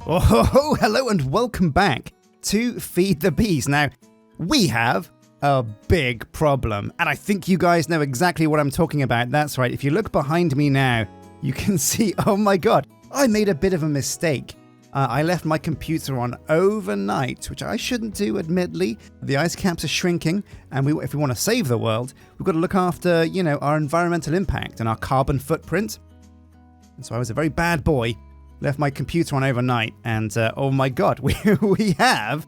Oh, hello and welcome back to Feed the Bees. Now, we have a big problem, and I think you guys know exactly what I'm talking about. That's right, if you look behind me now, you can see, oh my god, I made a bit of a mistake. I left my computer on overnight, which I shouldn't do, admittedly. The ice caps are shrinking, and if we want to save the world, we've got to look after, our environmental impact and our carbon footprint. And so I was a very bad boy. Left my computer on overnight, and oh my god, we have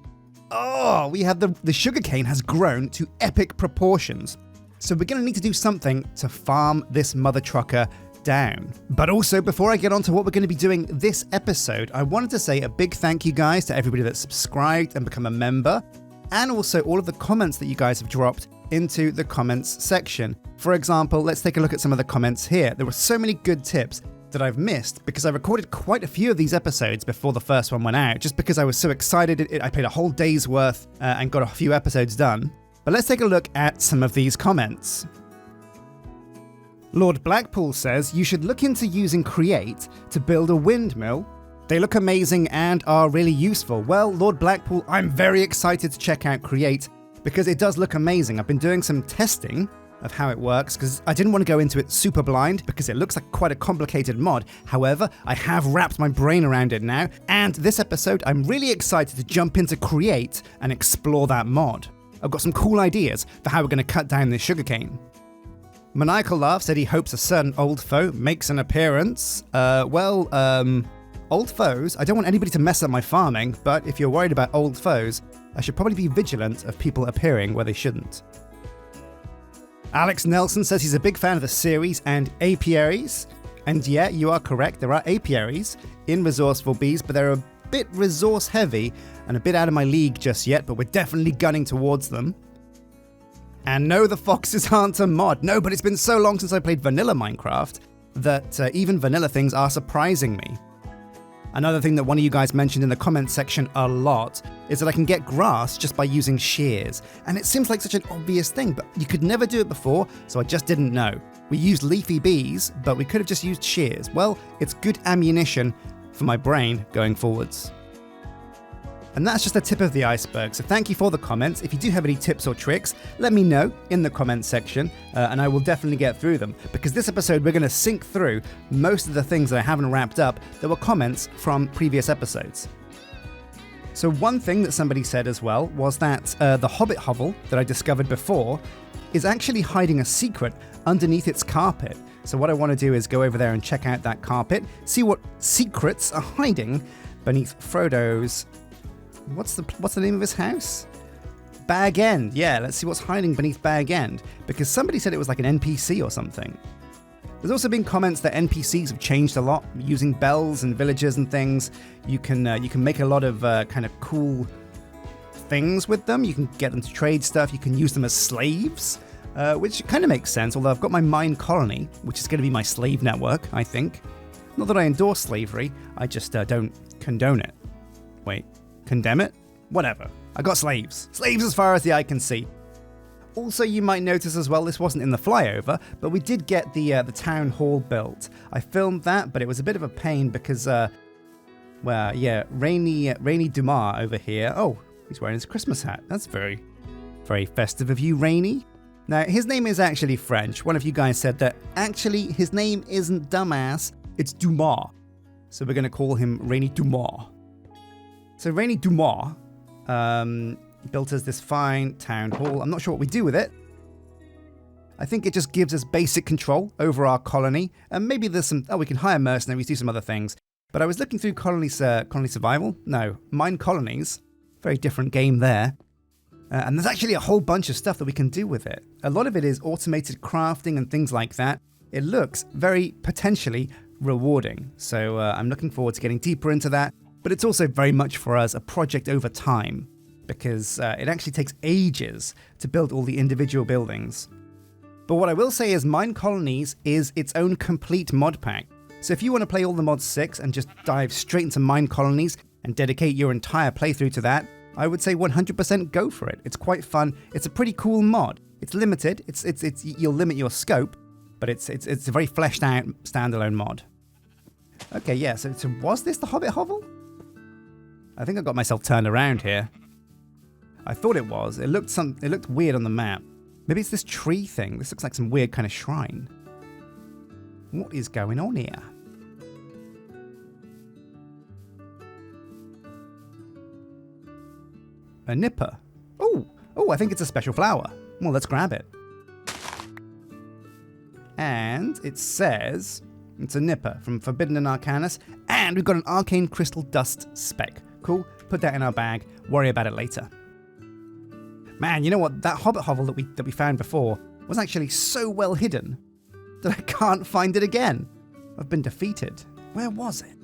the sugarcane has grown to epic proportions. So we're going to need to do something to farm this mother trucker down. But also, before I get on to what we're going to be doing this episode, I wanted to say a big thank you guys to everybody that subscribed and become a member, and also all of the comments that you guys have dropped into the comments section. For example, let's take a look at some of the comments here. There were so many good tips that I've missed because I recorded quite a few of these episodes before the first one went out, just because I was so excited. I played a whole day's worth and got a few episodes done. But let's take a look at some of these comments. Lord Blackpool says, you should look into using Create to build a windmill. They look amazing and are really useful. Well, Lord Blackpool, I'm very excited to check out Create because it does look amazing. I've been doing some testing of how it works, because I didn't want to go into it super blind because it looks like quite a complicated mod. However, I have wrapped my brain around it now, and this episode I'm really excited to jump into Create and explore that mod. I've got some cool ideas for how we're going to cut down this sugarcane. Maniacal Laugh said he hopes a certain old foe makes an appearance. Old foes, I don't want anybody to mess up my farming, but if you're worried about old foes, I should probably be vigilant of people appearing where they shouldn't. Alex Nelson says he's a big fan of the series and apiaries. And yeah, you are correct, there are apiaries in Resourceful Bees, but they're a bit resource heavy and a bit out of my league just yet, but we're definitely gunning towards them. And no, the foxes aren't a mod. No, but it's been so long since I played vanilla Minecraft that even vanilla things are surprising me. Another thing that one of you guys mentioned in the comments section a lot is that I can get grass just by using shears. And it seems like such an obvious thing, but you could never do it before, so I just didn't know. We used leafy bees, but we could have just used shears. Well, it's good ammunition for my brain going forwards. And that's just the tip of the iceberg, so thank you for the comments. If you do have any tips or tricks, let me know in the comments section, and I will definitely get through them. Because this episode, we're going to sync through most of the things that I haven't wrapped up that were comments from previous episodes. So one thing that somebody said as well was that the hobbit hovel that I discovered before is actually hiding a secret underneath its carpet. So what I want to do is go over there and check out that carpet, see what secrets are hiding beneath Frodo's... What's the name of his house? Bag End. Yeah, let's see what's hiding beneath Bag End, because somebody said it was like an NPC or something. There's also been comments that NPCs have changed a lot, using bells and villages and things. You can make a lot of kind of cool things with them. You can get them to trade stuff. You can use them as slaves, which kind of makes sense. Although I've got my mine colony, which is going to be my slave network, I think. Not that I endorse slavery, I just don't condone it. Wait. Condemn it? Whatever. I got slaves. Slaves as far as the eye can see. Also, you might notice as well, this wasn't in the flyover, but we did get the town hall built. I filmed that, but it was a bit of a pain because, Rainy Dumas over here. Oh, he's wearing his Christmas hat. That's very, very festive of you, Rainy. Now, his name is actually French. One of you guys said that actually his name isn't Dumbass, it's Dumas. So we're going to call him Rainy Dumas. So Rainy Dumas built us this fine town hall. I'm not sure what we do with it. I think it just gives us basic control over our colony. And maybe there's some... we can hire mercenaries, do some other things. But I was looking through colony survival. No, mine colonies. Very different game there. And there's actually a whole bunch of stuff that we can do with it. A lot of it is automated crafting and things like that. It looks very potentially rewarding. So I'm looking forward to getting deeper into that. But it's also very much for us a project over time, because it actually takes ages to build all the individual buildings. But what I will say is Mine Colonies is its own complete mod pack. So if you want to play all the mods 6 and just dive straight into Mine Colonies and dedicate your entire playthrough to that, I would say 100% go for it. It's quite fun. It's a pretty cool mod. It's limited. It's you'll limit your scope, but it's a very fleshed out standalone mod. Okay, yeah. So was this the Hobbit hovel? I think I got myself turned around here. I thought it was. It looked weird on the map. Maybe it's this tree thing. This looks like some weird kind of shrine. What is going on here? A nipper. Oh, I think it's a special flower. Well, let's grab it. And it says it's a nipper from Forbidden and Arcanus. And we've got an arcane crystal dust speck. Cool. Put that in our bag. Worry about it later. Man, you know what? That hobbit hovel that we found before was actually so well hidden that I can't find it again. I've been defeated. Where was it?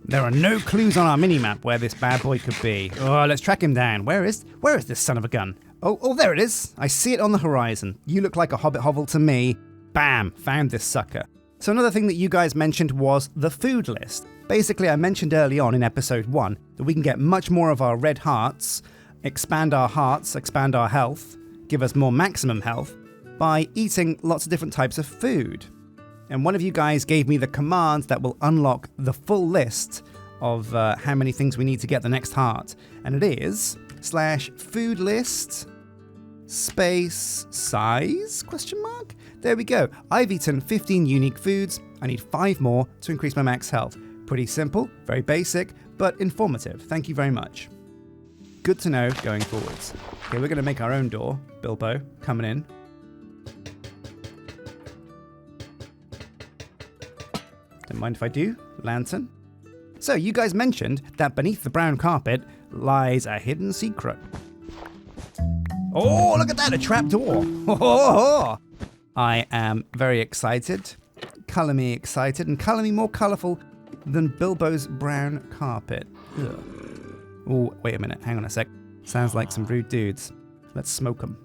There are no clues on our minimap where this bad boy could be. Oh, let's track him down. Where is this son of a gun? Oh, there it is. I see it on the horizon. You look like a hobbit hovel to me. Bam, found this sucker. So another thing that you guys mentioned was the food list. Basically, I mentioned early on in episode 1 that we can get much more of our red hearts, expand our health, give us more maximum health by eating lots of different types of food. And one of you guys gave me the command that will unlock the full list of how many things we need to get the next heart. And it is /food list space size ? There we go. I've eaten 15 unique foods. I need 5 more to increase my max health. Pretty simple, very basic, but informative. Thank you very much. Good to know going forwards. Okay, we're going to make our own door. Bilbo, coming in. Don't mind if I do. Lantern. So, you guys mentioned that beneath the brown carpet lies a hidden secret. Oh, look at that, a trap door. I am very excited. Colour me excited and colour me more colourful than Bilbo's brown carpet. Ugh. Oh, wait a minute. Hang on a sec. Sounds like some rude dudes. Let's smoke them.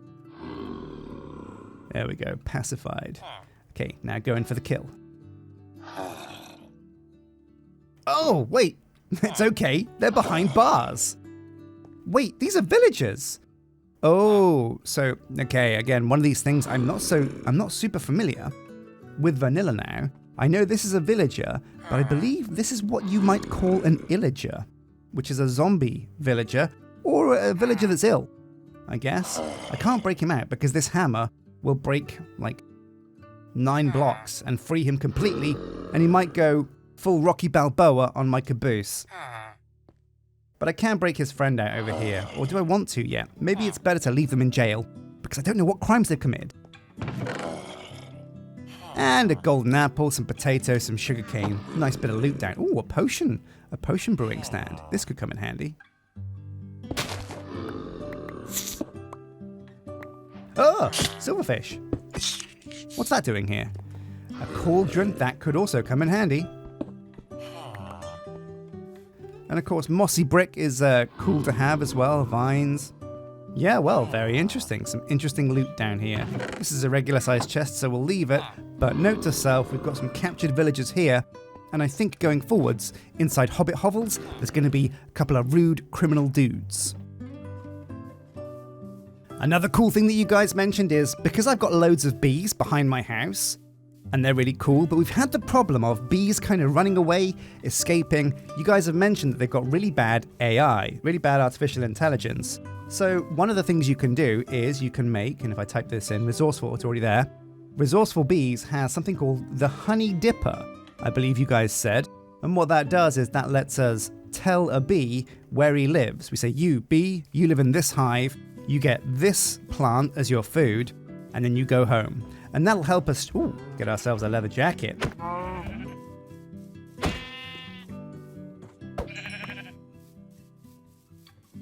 There we go. Pacified. Okay, now going for the kill. Oh, wait. It's okay. They're behind bars. Wait, these are villagers. Oh, so, okay, again, one of these things I'm not super familiar with vanilla now. I know this is a villager, but I believe this is what you might call an illager, which is a zombie villager, or a villager that's ill, I guess. I can't break him out because this hammer will break, like, 9 blocks and free him completely, and he might go full Rocky Balboa on my caboose. But I can break his friend out over here, or do I want to yet? Maybe it's better to leave them in jail, because I don't know what crimes they've committed. And a golden apple, some potatoes, some sugarcane. Nice bit of loot down. Ooh, a potion brewing stand. This could come in handy. Oh, silverfish. What's that doing here? A cauldron, that could also come in handy. And of course, mossy brick is cool to have as well, vines. Yeah, well, very interesting. Some interesting loot down here. This is a regular sized chest, so we'll leave it. But note to self, we've got some captured villagers here. And I think going forwards, inside hobbit hovels, there's going to be a couple of rude criminal dudes. Another cool thing that you guys mentioned is, because I've got loads of bees behind my house, and they're really cool, but we've had the problem of bees kind of running away, escaping. You guys have mentioned that they've got really bad AI, really bad artificial intelligence. So one of the things you can do is you can make, and if I type this in, resourceful, it's already there. Resourceful Bees has something called the Honey Dipper, I believe you guys said. And what that does is that lets us tell a bee where he lives. We say, you bee, you live in this hive, you get this plant as your food, and then you go home. And that'll help us get ourselves a leather jacket.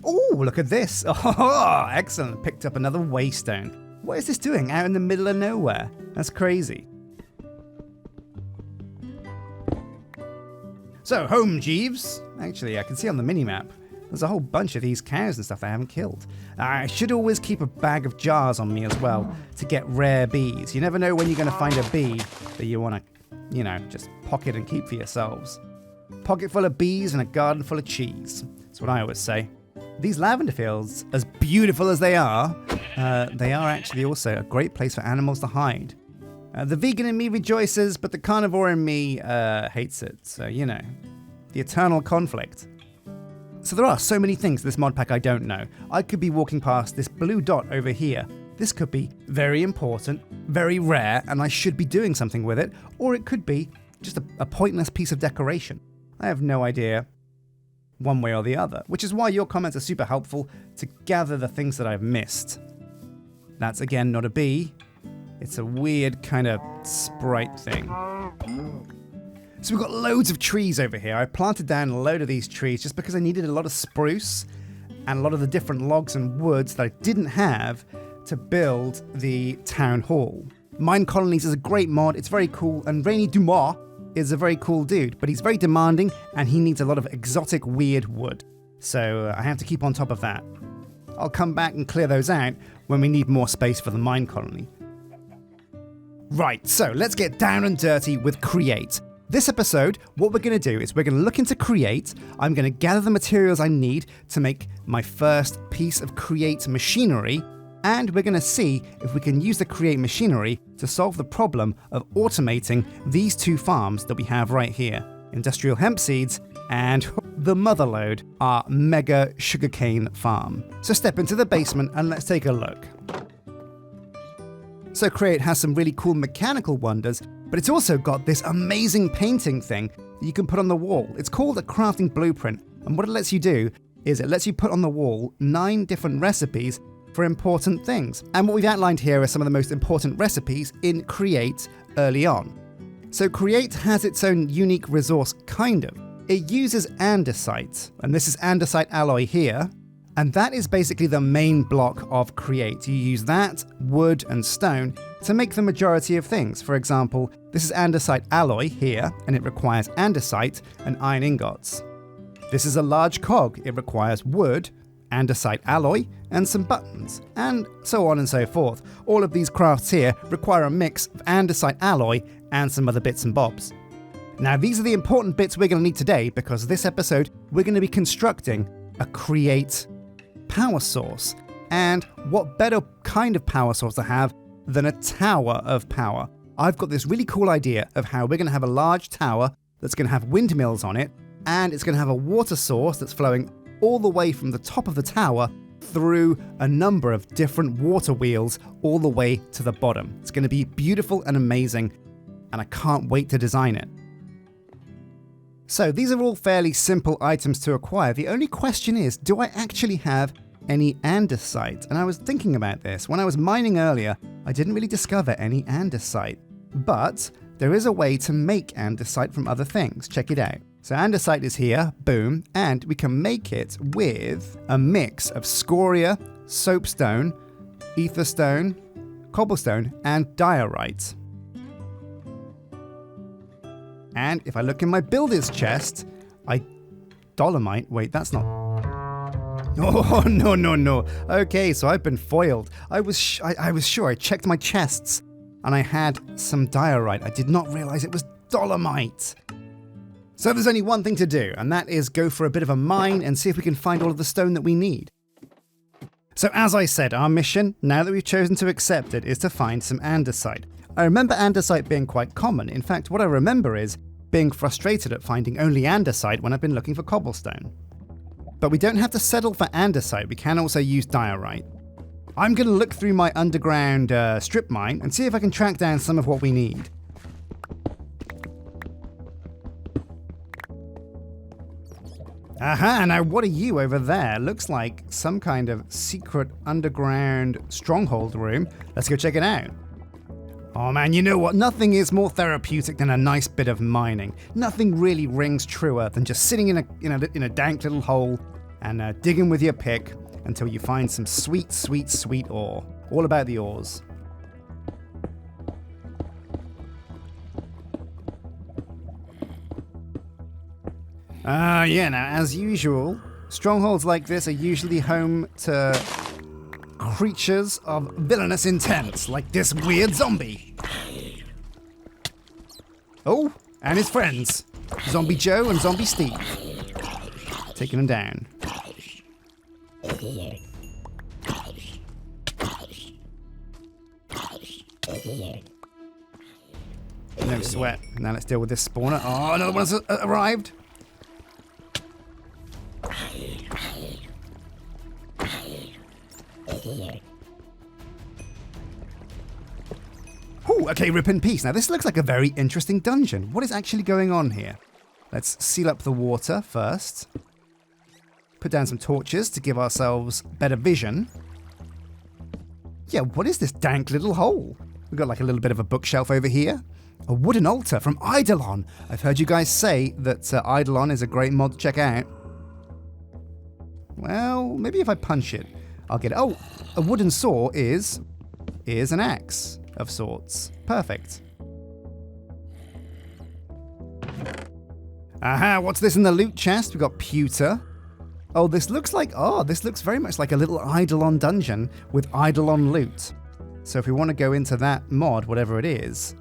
Oh, look at this. Oh, excellent. Picked up another waystone. What is this doing out in the middle of nowhere? That's crazy. So, home, Jeeves. Actually, I can see on the minimap, there's a whole bunch of these cows and stuff I haven't killed. I should always keep a bag of jars on me as well to get rare bees. You never know when you're going to find a bee that you want to, just pocket and keep for yourselves. Pocket full of bees and a garden full of cheese. That's what I always say. These lavender fields, as beautiful as they are actually also a great place for animals to hide. The vegan in me rejoices, but the carnivore in me hates it. So, the eternal conflict. So there are so many things in this mod pack I don't know. I could be walking past this blue dot over here. This could be very important, very rare, and I should be doing something with it, or it could be just a pointless piece of decoration. I have no idea one way or the other, which is why your comments are super helpful to gather the things that I've missed. That's again not a bee. It's a weird kind of sprite thing. So we've got loads of trees over here. I planted down a load of these trees just because I needed a lot of spruce and a lot of the different logs and woods that I didn't have to build the town hall. Mine Colonies is a great mod. It's very cool. And Rainy Dumas is a very cool dude, but he's very demanding and he needs a lot of exotic, weird wood. So I have to keep on top of that. I'll come back and clear those out when we need more space for the mine colony. Right, so let's get down and dirty with Create. This episode, what we're going to do is we're going to look into Create. I'm going to gather the materials I need to make my first piece of Create machinery, and we're going to see if we can use the Create machinery to solve the problem of automating these two farms that we have right here. Industrial hemp seeds and the motherlode, our mega sugarcane farm. So step into the basement and let's take a look. So Create has some really cool mechanical wonders, but it's also got this amazing painting thing that you can put on the wall. It's called a crafting blueprint, and what it lets you do is it lets you put on the wall 9 different recipes for important things. And what we've outlined here are some of the most important recipes in Create early on. So Create has its own unique resource, kind of. It uses andesite, and this is andesite alloy here, and that is basically the main block of Create. You use that, wood and stone to make the majority of things. For example, this is andesite alloy here, and it requires andesite and iron ingots. This is a large cog. It requires wood, andesite alloy, and some buttons, and so on and so forth. All of these crafts here require a mix of andesite alloy and some other bits and bobs. Now, these are the important bits we're going to need today, because this episode we're going to be constructing a Create power source. And what better kind of power source to have than a tower of power? I've got this really cool idea of how we're going to have a large tower that's going to have windmills on it, and it's going to have a water source that's flowing all the way from the top of the tower through a number of different water wheels all the way to the bottom. It's going to be beautiful and amazing, and I can't wait to design it. So these are all fairly simple items to acquire. The only question is, do I actually have any andesite? And I was thinking about this. When I was mining earlier, I didn't really discover any andesite. But there is a way to make andesite from other things. Check it out. So andesite is here, boom, and we can make it with a mix of scoria, soapstone, etherstone, cobblestone, and diorite. And if I look in my builder's chest, dolomite, wait, that's not... Oh, no. Okay, so I've been foiled. I was sure. I checked my chests, and I had some diorite. I did not realize it was dolomite. So there's only one thing to do, and that is go for a bit of a mine and see if we can find all of the stone that we need. So as I said, our mission, now that we've chosen to accept it, is to find some andesite. I remember andesite being quite common. In fact, what I remember is being frustrated at finding only andesite when I've been looking for cobblestone. But we don't have to settle for andesite, we can also use diorite. I'm going to look through my underground strip mine and see if I can track down some of what we need. Aha, now what are you over there? Looks like some kind of secret underground stronghold room. Let's go check it out. Oh man, you know what? Nothing is more therapeutic than a nice bit of mining. Nothing really rings truer than just sitting in a dank little hole and digging with your pick until you find some sweet, sweet, sweet ore. All about the ores. Yeah, now as usual, strongholds like this are usually home to creatures of villainous intent, like this weird zombie. Oh, and his friends, Zombie Joe and Zombie Steve. Taking them down. No sweat. Now let's deal with this spawner. Oh, another one's arrived. here. Ooh, okay, rip in peace. Now this looks like a very interesting dungeon. What is actually going on here? Let's seal up the water first. Put down some torches to give ourselves better vision. Yeah, what is this dank little hole? We've got like a little bit of a bookshelf over here. A wooden altar from Eidolon. I've heard you guys say that Eidolon is a great mod to check out. Well, maybe if I punch it, I'll get it. Oh, a wooden saw is an axe of sorts. Perfect. Aha, what's this in the loot chest? We've got pewter. Oh, this looks very much like a little Eidolon dungeon with Eidolon loot. So if we want to go into that mod, whatever it is,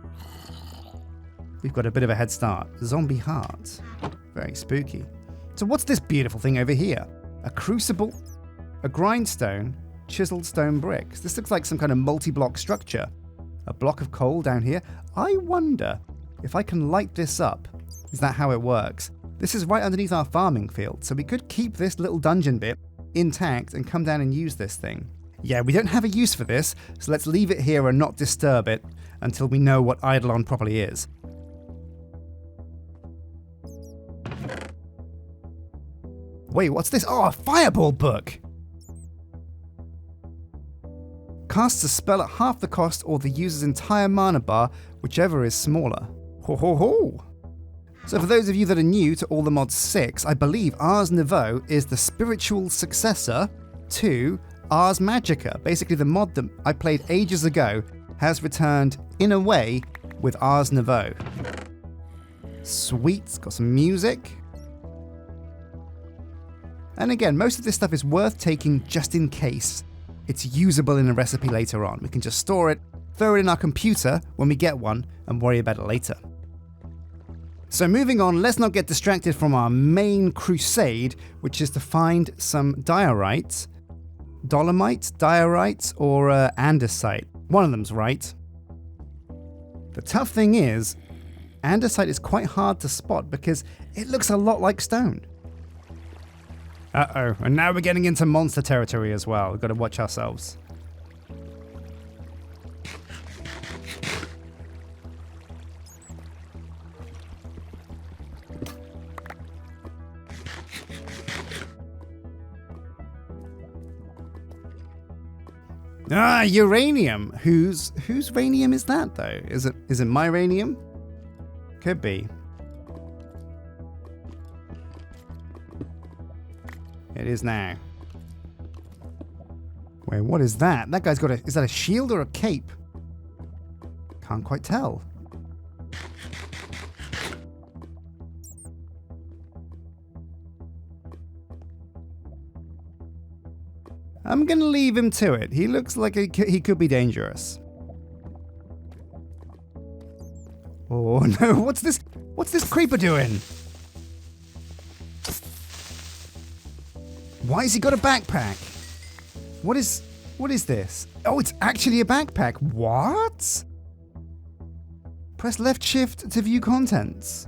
we've got a bit of a head start. Zombie heart. Very spooky. So what's this beautiful thing over here? A crucible, a grindstone, chiseled stone bricks. This looks like some kind of multi-block structure. A block of coal down here. I wonder if I can light this up. Is that how it works? This is right underneath our farming field, so we could keep this little dungeon bit intact and come down and use this thing. Yeah, we don't have a use for this, so let's leave it here and not disturb it until we know what Eidolon properly is. Wait, what's this? Oh, a fireball book! Casts a spell at half the cost or the user's entire mana bar, whichever is smaller. Ho ho ho! So for those of you that are new to All the Mods 6, I believe Ars Nouveau is the spiritual successor to Ars Magica. Basically the mod that I played ages ago has returned in a way with Ars Nouveau. Sweet, it's got some music. And again, most of this stuff is worth taking just in case it's usable in a recipe later on. We can just store it, throw it in our computer when we get one, and worry about it later. So moving on, let's not get distracted from our main crusade, which is to find some diorite, dolomite, diorite, or andesite. One of them's right. The tough thing is, andesite is quite hard to spot because it looks a lot like stone. Uh-oh, and now we're getting into monster territory as well. We've got to watch ourselves. Ah, uranium. Whose ranium is that though? Is it my ranium? Could be. It is now. Wait, what is that? That guy's got is that a shield or a cape? Can't quite tell. I'm gonna leave him to it. He looks like he could be dangerous. Oh no, what's this? What's this creeper doing? Why has he got a backpack? What is this? Oh, it's actually a backpack. What? Press left shift to view contents.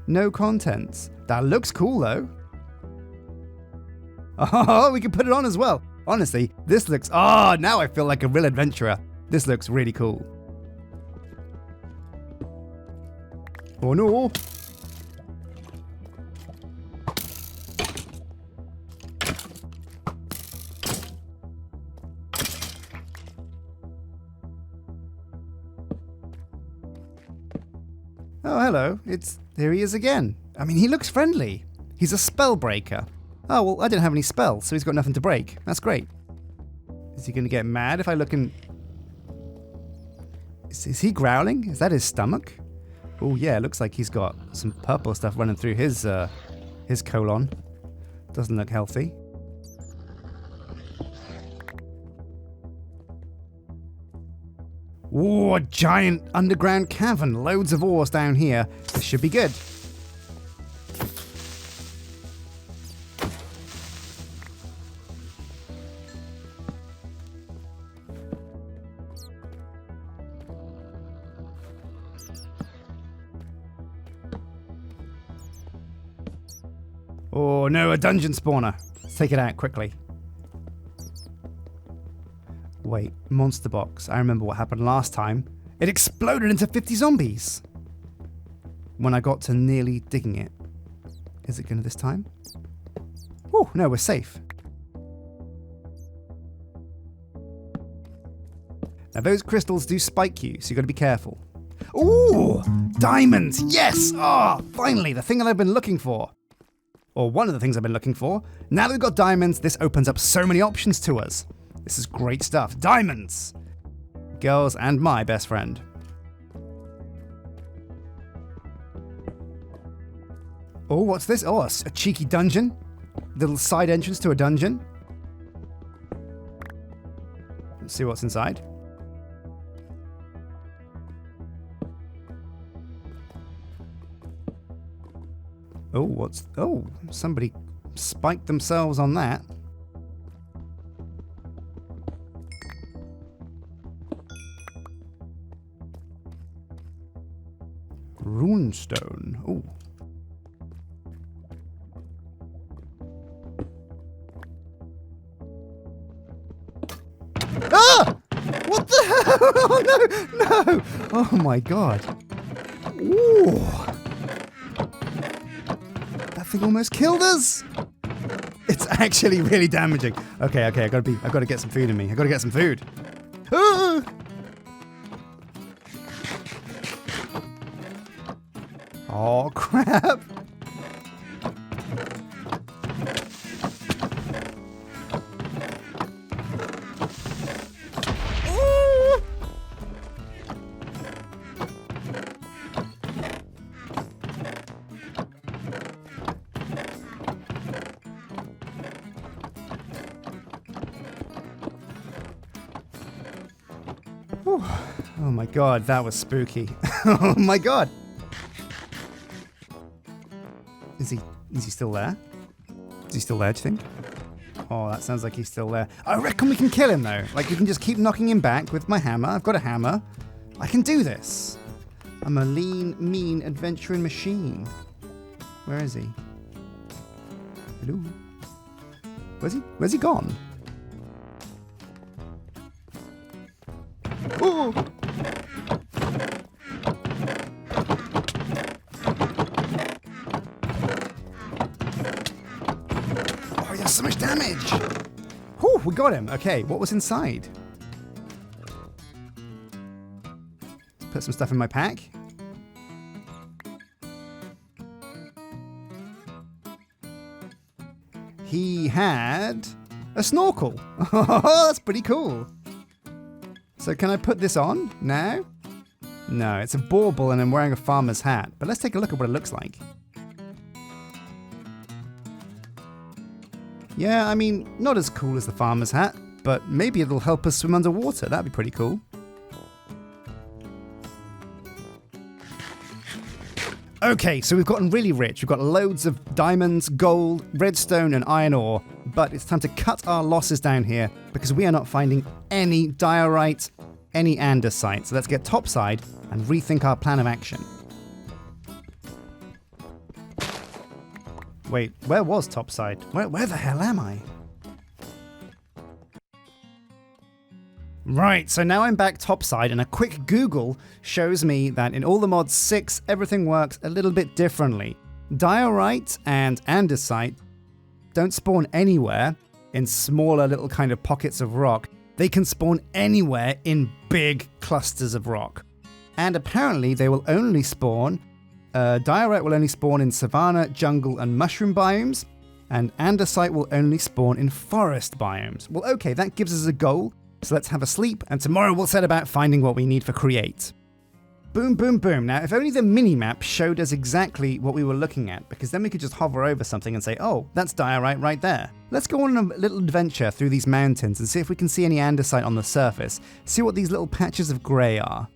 No contents. That looks cool though. Oh, we can put it on as well. Honestly, this looks... Oh, now I feel like a real adventurer. This looks really cool. Oh no. Oh, hello. Here he is again. I mean, he looks friendly. He's a spell breaker. Oh, well, I didn't have any spells, so he's got nothing to break. That's great. Is he going to get mad if I look in... Is he growling? Is that his stomach? Oh, yeah, it looks like he's got some purple stuff running through his colon. Doesn't look healthy. Ooh, a giant underground cavern. Loads of ores down here. This should be good. Oh no, a dungeon spawner. Let's take it out quickly. wait, monster box. I remember what happened last time. It exploded into 50 zombies when I got to nearly digging it. Is it going to this time? Oh, no, we're safe. Now, those crystals do spike you, so you've got to be careful. Ooh, diamonds, yes! Ah, finally, the thing that I've been looking for. Or one of the things I've been looking for. Now that we've got diamonds, this opens up so many options to us. This is great stuff. Diamonds! Girls and my best friend. Oh, what's this? Oh, a cheeky dungeon. Little side entrance to a dungeon. Let's see what's inside. Oh, somebody spiked themselves on that. Runestone. Oh. Ah! What the hell? Oh, no! Oh my god. Ooh. That thing almost killed us. It's actually really damaging. Okay, I've got to get some food in me. I've got to get some food. Ah! Oh, crap. Oh my god, that was spooky. Oh my god. Is he still there? Is he still there, do you think? Oh, that sounds like he's still there. I reckon we can kill him though. Like, we can just keep knocking him back with my hammer. I've got a hammer. I can do this. I'm a lean, mean, adventuring machine. Where is he? Hello? Where's he gone? Oh! Oh, he does so much damage! Whew, we got him. Okay, what was inside? Put some stuff in my pack. He had a snorkel. Oh, that's pretty cool. So can I put this on now? No, it's a bauble and I'm wearing a farmer's hat. But let's take a look at what it looks like. Yeah, I mean, not as cool as the farmer's hat, but maybe it'll help us swim underwater. That'd be pretty cool. Okay, so we've gotten really rich. We've got loads of diamonds, gold, redstone, and iron ore. But it's time to cut our losses down here because we are not finding any diorite, any andesite. So let's get topside and rethink our plan of action. Wait, where was topside? Where the hell am I? Right, so now I'm back topside, and a quick Google shows me that in all the mods 6, everything works a little bit differently. Diorite and andesite don't spawn anywhere in smaller little kind of pockets of rock. They can spawn anywhere in big clusters of rock. And apparently they will only spawn, diorite will only spawn in savanna, jungle, and mushroom biomes, and andesite will only spawn in forest biomes. Well, okay, that gives us a goal. So let's have a sleep, and tomorrow we'll set about finding what we need for create. Boom, boom, boom. Now, if only the mini-map showed us exactly what we were looking at, because then we could just hover over something and say, oh, that's diorite right there. Let's go on a little adventure through these mountains and see if we can see any andesite on the surface. See what these little patches of grey are.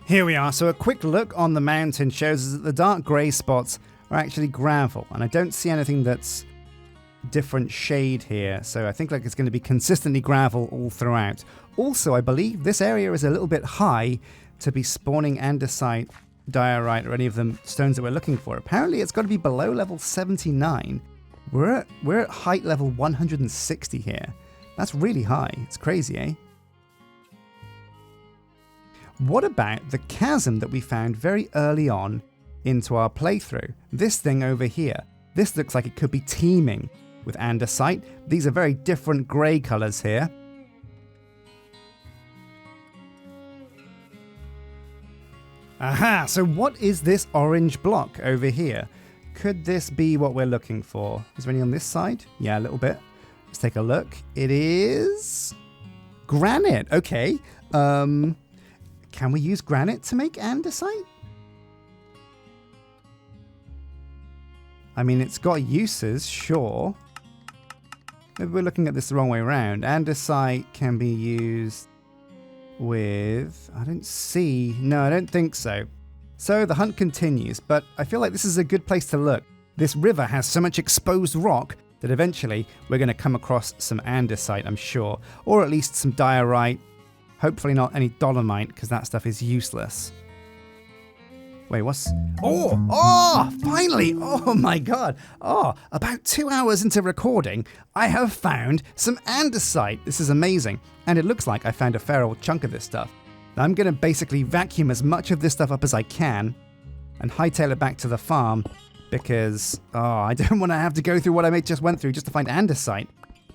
Here we are, so a quick look on the mountain shows us that the dark grey spots are actually gravel, and I don't see anything that's different shade here, so I think like it's going to be consistently gravel all throughout. Also, I believe this area is a little bit high to be spawning andesite diorite or any of the stones that we're looking for. Apparently it's got to be below level 79. We're at height level 160 here. That's really high. It's crazy, eh? What about the chasm that we found very early on into our playthrough? This thing over here. This looks like it could be teeming with andesite. These are very different grey colours here. Aha! So what is this orange block over here? Could this be what we're looking for? Is there any on this side? Yeah, a little bit. Let's take a look. It is granite. Okay. Can we use granite to make andesite? I mean, it's got uses, sure. Maybe we're looking at this the wrong way around. Andesite can be used with... I don't see... No, I don't think so. So the hunt continues, but I feel like this is a good place to look. This river has so much exposed rock that eventually we're going to come across some andesite, I'm sure. Or at least some diorite. Hopefully not any dolomite, because that stuff is useless. Wait, what's... Oh, finally! Oh my god! Oh, about 2 hours into recording, I have found some andesite. This is amazing. And it looks like I found a fair old chunk of this stuff. I'm going to basically vacuum as much of this stuff up as I can and hightail it back to the farm because, I don't want to have to go through what I just went through just to find andesite.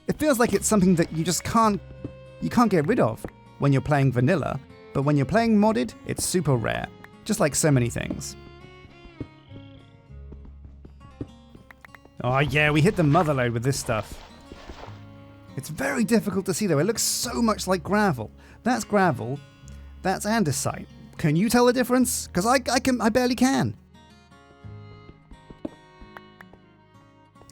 It feels like it's something that you just can't get rid of when you're playing vanilla, but when you're playing modded, it's super rare. Just like so many things. Oh yeah, we hit the motherload with this stuff. It's very difficult to see though. It looks so much like gravel. That's gravel. That's andesite. Can you tell the difference? Because I barely can.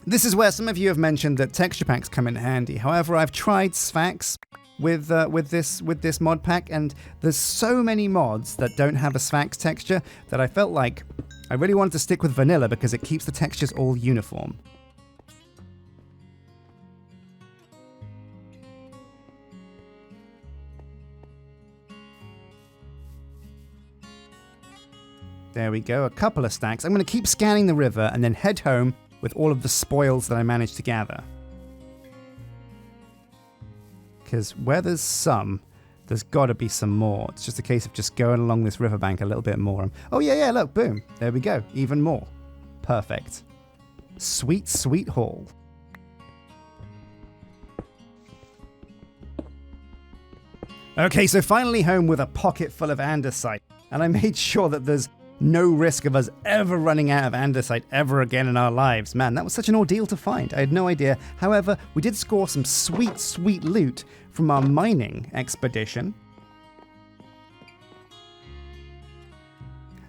This is where some of you have mentioned that texture packs come in handy. However, I've tried Sphax with this mod pack, and there's so many mods that don't have a Sphax texture that I felt like I really wanted to stick with vanilla because it keeps the textures all uniform. There we go, a couple of stacks. I'm going to keep scanning the river and then head home with all of the spoils that I managed to gather. Because where there's some, there's got to be some more. It's just a case of just going along this riverbank a little bit more. Oh yeah, look, boom. There we go, even more. Perfect. Sweet, sweet haul. Okay, so finally home with a pocket full of andesite. And I made sure that there's no risk of us ever running out of andesite ever again in our lives. Man, that was such an ordeal to find. I had no idea. However, we did score some sweet, sweet loot from our mining expedition.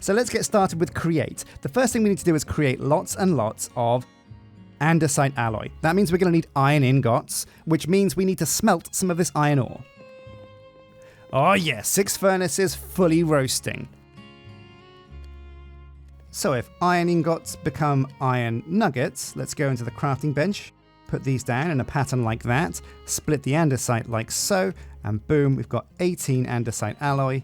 So let's get started with create. The first thing we need to do is create lots and lots of andesite alloy. That means we're going to need iron ingots, which means we need to smelt some of this iron ore. Oh yeah, 6 furnaces fully roasting. So if iron ingots become iron nuggets, let's go into the crafting bench, put these down in a pattern like that, split the andesite like so, and boom, we've got 18 andesite alloy.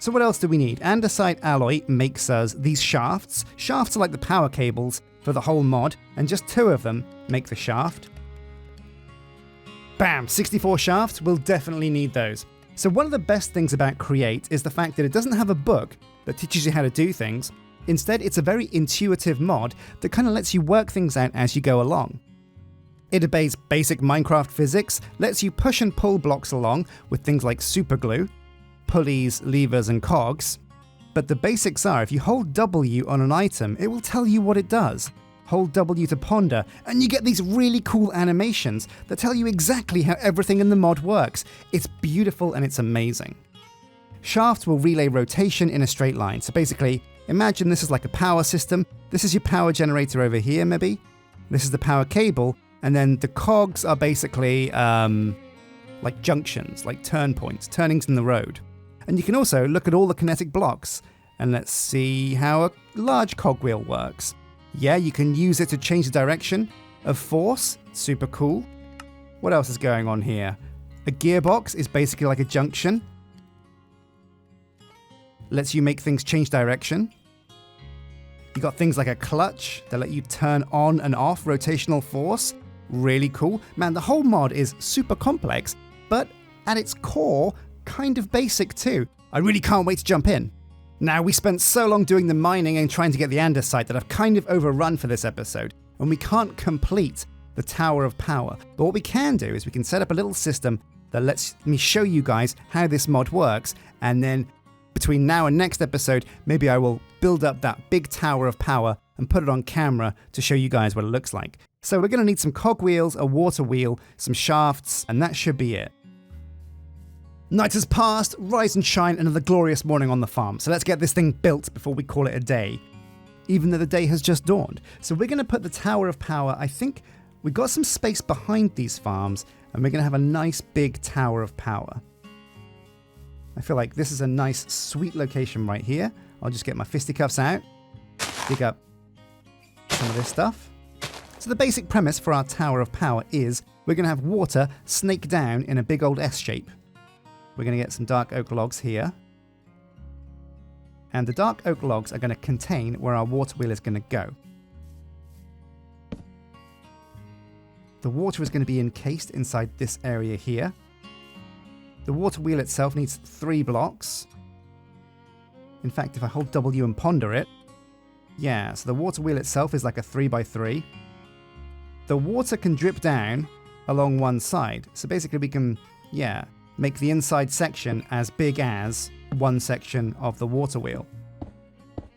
So what else do we need? Andesite alloy makes us these shafts. Shafts are like the power cables for the whole mod, and just 2 of them make the shaft. Bam, 64 shafts, we'll definitely need those. So one of the best things about Create is the fact that it doesn't have a book that teaches you how to do things. Instead, it's a very intuitive mod that kind of lets you work things out as you go along. It obeys basic Minecraft physics, lets you push and pull blocks along with things like superglue, pulleys, levers, and cogs. But the basics are, if you hold W on an item, it will tell you what it does. Hold W to ponder, and you get these really cool animations that tell you exactly how everything in the mod works. It's beautiful and it's amazing. Shafts will relay rotation in a straight line. So basically, imagine this is like a power system. This is your power generator over here, maybe. This is the power cable, and then the cogs are basically like junctions, like turn points, turnings in the road. And you can also look at all the kinetic blocks, and let's see how a large cogwheel works. Yeah, you can use it to change the direction of force. Super cool. What else is going on here? A gearbox is basically like a junction. lets you make things change direction. You got things like a clutch that let you turn on and off rotational force. Really cool. Man, the whole mod is super complex, but at its core, kind of basic too. I really can't wait to jump in. Now, we spent so long doing the mining and trying to get the andesite that I've kind of overrun for this episode, and we can't complete the Tower of Power. But what we can do is we can set up a little system that lets me show you guys how this mod works, and then between now and next episode, maybe I will build up that big Tower of Power and put it on camera to show you guys what it looks like. So we're going to need some cogwheels, a water wheel, some shafts, and that should be it. Night has passed, rise and shine, another glorious morning on the farm. So let's get this thing built before we call it a day, even though the day has just dawned. So we're going to put the Tower of Power, I think we've got some space behind these farms, and we're going to have a nice big Tower of Power. I feel like this is a nice, sweet location right here. I'll just get my fisticuffs out, dig up some of this stuff. So the basic premise for our Tower of Power is we're going to have water snake down in a big old S shape. We're going to get some dark oak logs here. And the dark oak logs are going to contain where our water wheel is going to go. The water is going to be encased inside this area here. The water wheel itself needs 3 blocks. In fact, if I hold W and ponder it, yeah, so the water wheel itself is like a 3x3. The water can drip down along one side. So basically we can, yeah, make the inside section as big as one section of the water wheel.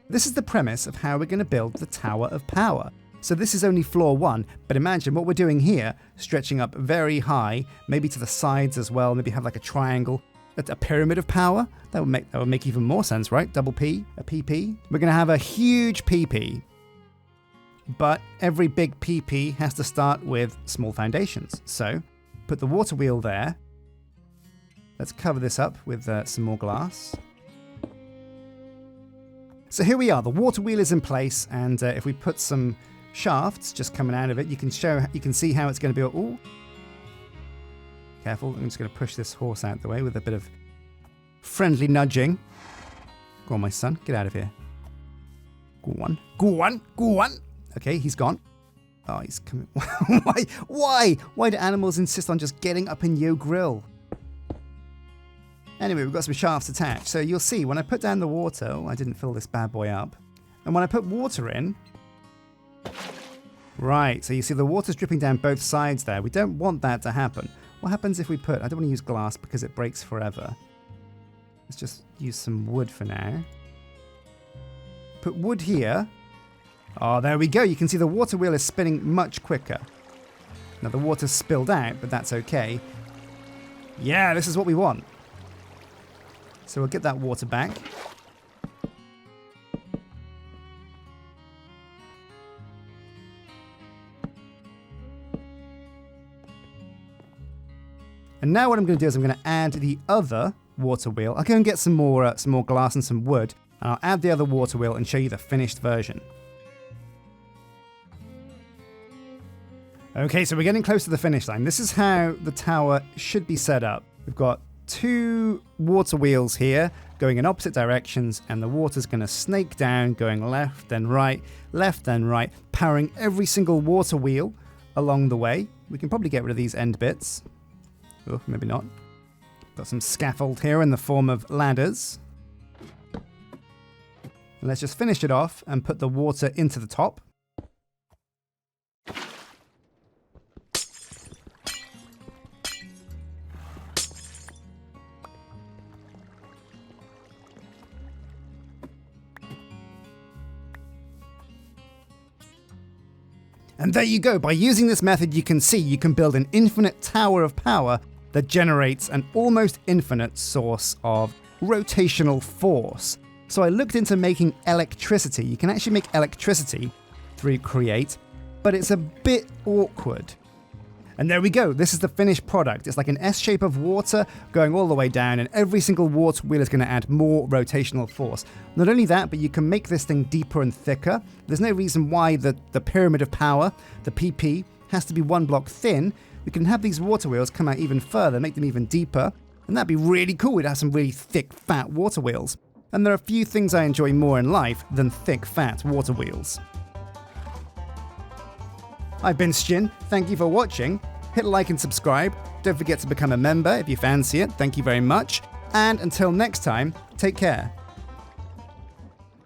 This is the premise of how we're going to build the Tower of Power. So this is only floor 1, but imagine what we're doing here, stretching up very high, maybe to the sides as well, maybe have like a triangle, a pyramid of power. That would make even more sense, right? Double P, a PP. We're going to have a huge PP, but every big PP has to start with small foundations. So put the water wheel there. Let's cover this up with some more glass. So here we are, the water wheel is in place, and if we put some shafts just coming out of it, you can see how it's going to be. Ooh, careful! I'm just going to push this horse out the way with a bit of friendly nudging. Go on, my son, get out of here. Go on, go on, go on. Okay, he's gone. Oh, he's coming. Why do animals insist on just getting up in your grill? Anyway, we've got some shafts attached. So you'll see when I put down the water, oh, I didn't fill this bad boy up. And when I put water in, right, so you see the water's dripping down both sides there. We don't want that to happen. What happens if we I don't want to use glass because it breaks forever. Let's just use some wood for now. Put wood here. Oh, there we go. You can see the water wheel is spinning much quicker. Now the water's spilled out, but that's okay. Yeah, this is what we want. So we'll get that water back. And now what I'm going to do is I'm going to add the other water wheel. I'll go and get some more glass and some wood, and I'll add the other water wheel and show you the finished version. Okay, so we're getting close to the finish line. This is how the tower should be set up. We've got 2 water wheels here going in opposite directions, and the water's going to snake down going left and right, powering every single water wheel along the way. We can probably get rid of these end bits. Oh, maybe not. Got some scaffold here in the form of ladders. And let's just finish it off and put the water into the top. And there you go. By using this method, you can see you can build an infinite tower of power that generates an almost infinite source of rotational force. So I looked into making electricity. You can actually make electricity through Create, but it's a bit awkward. And there we go. This is the finished product. It's like an S shape of water going all the way down, and every single water wheel is going to add more rotational force. Not only that, but you can make this thing deeper and thicker. There's no reason why the pyramid of power, the PP, has to be 1 block thin. We can have these water wheels come out even further, make them even deeper, and that'd be really cool. We'd have some really thick, fat water wheels. and there are few things I enjoy more in life than thick, fat water wheels. I've been Sjin, thank you for watching. Hit like and subscribe. Don't forget to become a member if you fancy it, thank you very much. And until next time, take care.